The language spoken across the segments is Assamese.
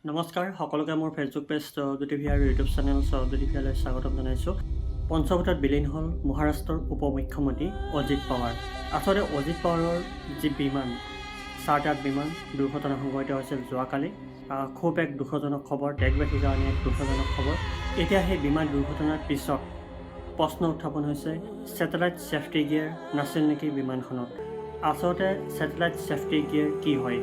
নমস্কাৰ সকলোকে মোৰ ফেচবুক পেজ সহজ্যোতি ভি আৰু ইউটিউব চেনেল সহজ্যোতি ভিলৈ স্বাগতম জনাইছোঁ। পঞ্চভূতত বিলীন হ'ল মহাৰাষ্ট্ৰৰ উপ মুখ্যমন্ত্ৰী অজিত পাৱাৰ। আচলতে অজিত পাৱাৰৰ যি বিমান চাৰ্টাৰ বিমান দুৰ্ঘটনা সংঘটিত হৈছিল যোৱাকালি, খুব এক দুখজনক খবৰ, দেশবাসীৰ কাৰণে এক দুখজনক খবৰ। এতিয়া সেই বিমান দুৰ্ঘটনাৰ পিছত প্ৰশ্ন উত্থাপন হৈছে, ছেটেলাইট ছেফটি গিয়াৰ নাছিল নেকি বিমানখনত? আচলতে ছেটেলাইট ছেফটি গিয়াৰ কি হয়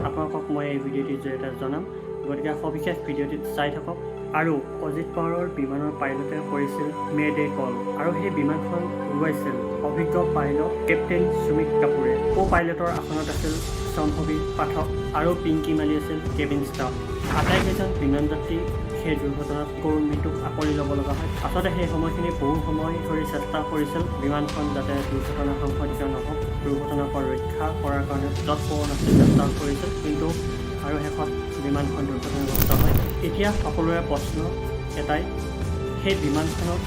আপোনালোকক মই এই ভিডিঅ'টিৰ জৰিয়তে জনাম। গতিকে সবিশেষ ভিডিঅ'টিত চাই থাকক। আৰু অজিত পাৱাৰৰ বিমানৰ পাইলটে কৰিছিল মেডে কল, আৰু সেই বিমানখন উৰুৱাইছিল অভিজ্ঞ পাইলট কেপ্টেইন সুমিত কাপুৰে। কো পাইলটৰ আসনত আছিল সম্ভৱী পাঠক আৰু পিংকি মালি আছিল কেবিন ষ্টাফ। আটাইকেইজন বিমান যাত্ৰী সেই দুৰ্ঘটনাত কৰুণ মৃত্যুক আকোৱালি ল'ব লগা হয়। আচলতে সেই সময়খিনি বহু সময় ধৰি চেষ্টা কৰিছিল বিমানখন যাতে দুৰ্ঘটনা সংঘটিত নহওক, দুৰ্ঘটনাৰ পৰা ৰক্ষা কৰাৰ কাৰণে তৎপৰ আছিল, চেষ্টা কৰিছিল, কিন্তু আৰু শেষত বিমানখন দুৰ্ঘটনাগ্ৰস্ত হয়। এতিয়া সকলোৰে প্ৰশ্ন এটাই, সেই বিমানখনত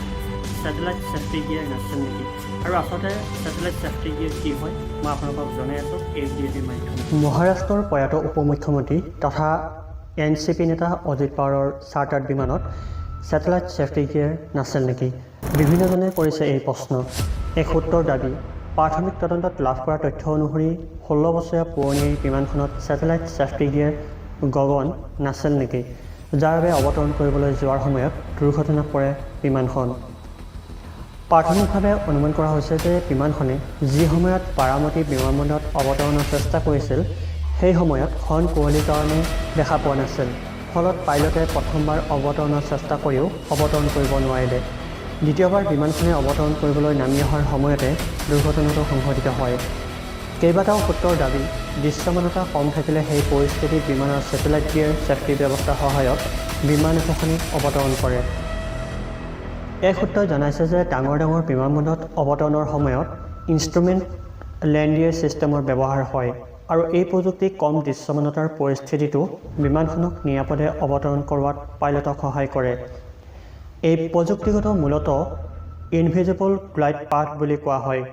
ছেটেলাইট ছেফটি গিয়াৰ নাছিল নেকি? আৰু আচলতে ছেটেলাইট ছেফটি গিয়াৰ কি হয় মই আপোনালোকক জনাই আছোঁ এই ভিডিঅ'টিৰ মাধ্যমে। মহাৰাষ্ট্ৰৰ প্ৰয়াত উপ মুখ্যমন্ত্ৰী তথা NCP নেতা অজিত পাৱাৰৰ চাৰ্টাৰ্ড বিমানত ছেটেলাইট ছেফটি গিয়াৰ নাছিল নেকি? বিভিন্নজনে কৰিছে এই প্ৰশ্ন। এক সূত্ৰৰ দাবী, প্ৰাথমিক তদন্তত লাভ কৰা তথ্য অনুসৰি 16 বছৰীয়া পুৰণি এই বিমানখনত ছেটেলাইট ছেফটি গিয়াৰ গগন নাছিল নেকি, যাৰ বাবে অৱতৰণ কৰিবলৈ যোৱাৰ সময়ত দুৰ্ঘটনাত পৰে বিমানখন। প্ৰাথমিকভাৱে অনুমান কৰা হৈছে যে বিমানখনে যি সময়ত বাৰামতী বিমানবন্দৰত অৱতৰণৰ চেষ্টা কৰিছিল সেই সময়ত ঘন কুঁৱলীৰ কাৰণে দেখা পোৱা নাছিল। ফলত পাইলটে প্ৰথমবাৰ অৱতৰণৰ চেষ্টা কৰিও অৱতৰণ কৰিব নোৱাৰিলে। দ্বিতীয়বাৰ বিমানখনে অৱতৰণ কৰিবলৈ নামি অহাৰ সময়তে দুৰ্ঘটনাটো সংঘটিত হয়। কেইবাটাও সূত্ৰৰ দাবী, দৃশ্যমানতা কম থাকিলে সেই পৰিস্থিতিত বিমানৰ ছেটেলাইট গিয়াৰ ছেফটি ব্যৱস্থাৰ সহায়ত বিমান এখনি অৱতৰণ কৰে। এই সূত্ৰই জনাইছে যে ডাঙৰ ডাঙৰ বিমানবন্দৰত অৱতৰণৰ সময়ত ইনষ্ট্ৰুমেণ্ট লেণ্ডিয়াৰ ছিষ্টেমৰ ব্যৱহাৰ হয়, আৰু এই প্ৰযুক্তি কম দৃশ্যমানতাৰ পৰিস্থিতিটো বিমানখনক নিৰাপদে অৱতৰণ কৰোৱাত পাইলটক সহায় কৰে। এই প্ৰযুক্তিগত মূলতঃ ইনভিজিবল গ্লাইড পাথ বুলি কোৱা হয়।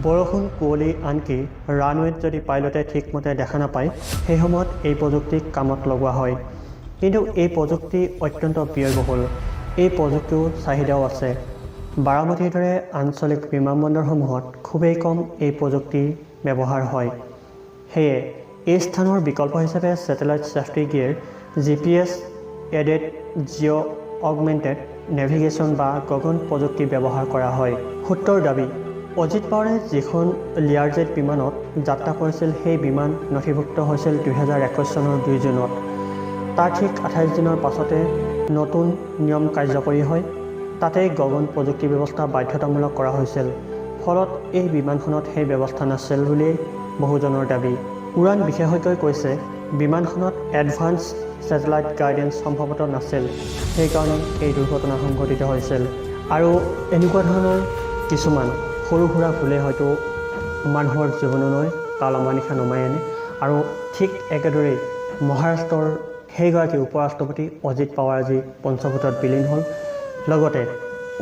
বৰষুণ, কুঁৱলী, আনকি ৰানৱেত যদি পাইলটে ঠিকমতে দেখা নাপায় সেই সময়ত এই প্ৰযুক্তিক কামত লগোৱা হয়। কিন্তু এই প্ৰযুক্তি অত্যন্ত ব্যয়বহুল। এই প্ৰযুক্তিৰ চাহিদাও আছে। বাৰামতীৰ দৰে আঞ্চলিক বিমানবন্দৰসমূহত খুবেই কম এই প্ৰযুক্তিৰ ব্যৱহাৰ হয়। সেয়ে এই স্থানৰ বিকল্প হিচাপে satellite safety gear, GPS aided geo' augmented navigation বা গগন প্ৰযুক্তি ব্যৱহাৰ কৰা হয়। সূত্ৰৰ দাবী, অজিত পাৱাৰে যিখন লিয়াৰজেট বিমানত যাত্ৰা কৰিছিল সেই বিমান নথিভুক্ত হৈছিল 2021 চনৰ 2 জুনত। তাৰ ঠিক 28 দিনৰ পাছতে নতুন নিয়ম কাৰ্যকৰী হয়। তাতেই গগন প্ৰযুক্তি ব্যৱস্থা বাধ্যতামূলক কৰা হৈছিল। ফলত এই বিমানখনত সেই ব্যৱস্থা নাছিল বুলিয়েই বহুজনৰ দাবী। উৰাণ বিশেষজ্ঞই কৈছে, বিমানখনত এডভান্স ছেটেলাইট গাইডেন্স সম্ভৱতঃ নাছিল, সেইকাৰণে এই দুৰ্ঘটনা সংঘটিত হৈছিল। আৰু এনেকুৱা ধৰণৰ কিছুমান সৰু সুৰা ভুলে হয়তো মানুহৰ জীৱনলৈ কাল অমানিশা নমাই আনে। আৰু ঠিক একেদৰেই মহাৰাষ্ট্ৰৰ সেইগৰাকী উপ ৰাষ্ট্ৰপতি অজিত পাৱাৰ আজি পঞ্চভূতত বিলীন হ'ল। লগতে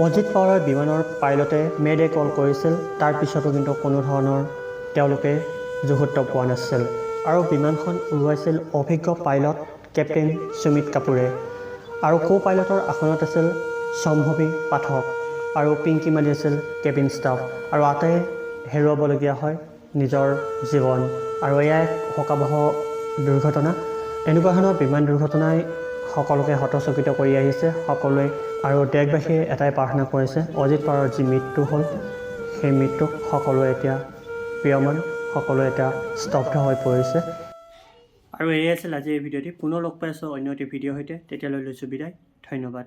অজিত পাৱাৰৰ বিমানৰ পাইলটে মেডে কল কৰিছিল, তাৰ পিছতো কিন্তু কোনো ধৰণৰ তেওঁলোকে যুগুত পোৱা নাছিল। আৰু বিমানখন উৰুৱাইছিল অভিজ্ঞ পাইলট কেপ্টেইন সুমিত কাপুৰে। আৰু কো পাইলটৰ আসনত আছিল সম্ভৱী পাঠক আৰু পিংকি মালি আছিল কেবিন ষ্টাফ। আৰু আটাইয়ে হেৰুৱাবলগীয়া হয় নিজৰ জীৱন। আৰু এয়া এক শোকাবহ দুৰ্ঘটনা। এনেকুৱা ধৰণৰ বিমান দুৰ্ঘটনাই সকলোকে হতচকিত কৰি আহিছে সকলোৱে। আৰু দেশবাসীয়ে এটাই প্ৰাৰ্থনা কৰিছে, অজিত পাৱাৰৰ যি মৃত্যু হ'ল সেই মৃত্যুক সকলোৱে এতিয়া প্ৰিয়মান, সকলোৱে এতিয়া স্তব্ধ হৈ পৰিছে। আৰু এয়াই আছিল আজি এই ভিডিঅ'টি। পুনৰ লগ পাই আছোঁ অন্য এটি ভিডিঅ'ৰ সৈতে। তেতিয়ালৈ লৈছোঁ বিদায়। ধন্যবাদ।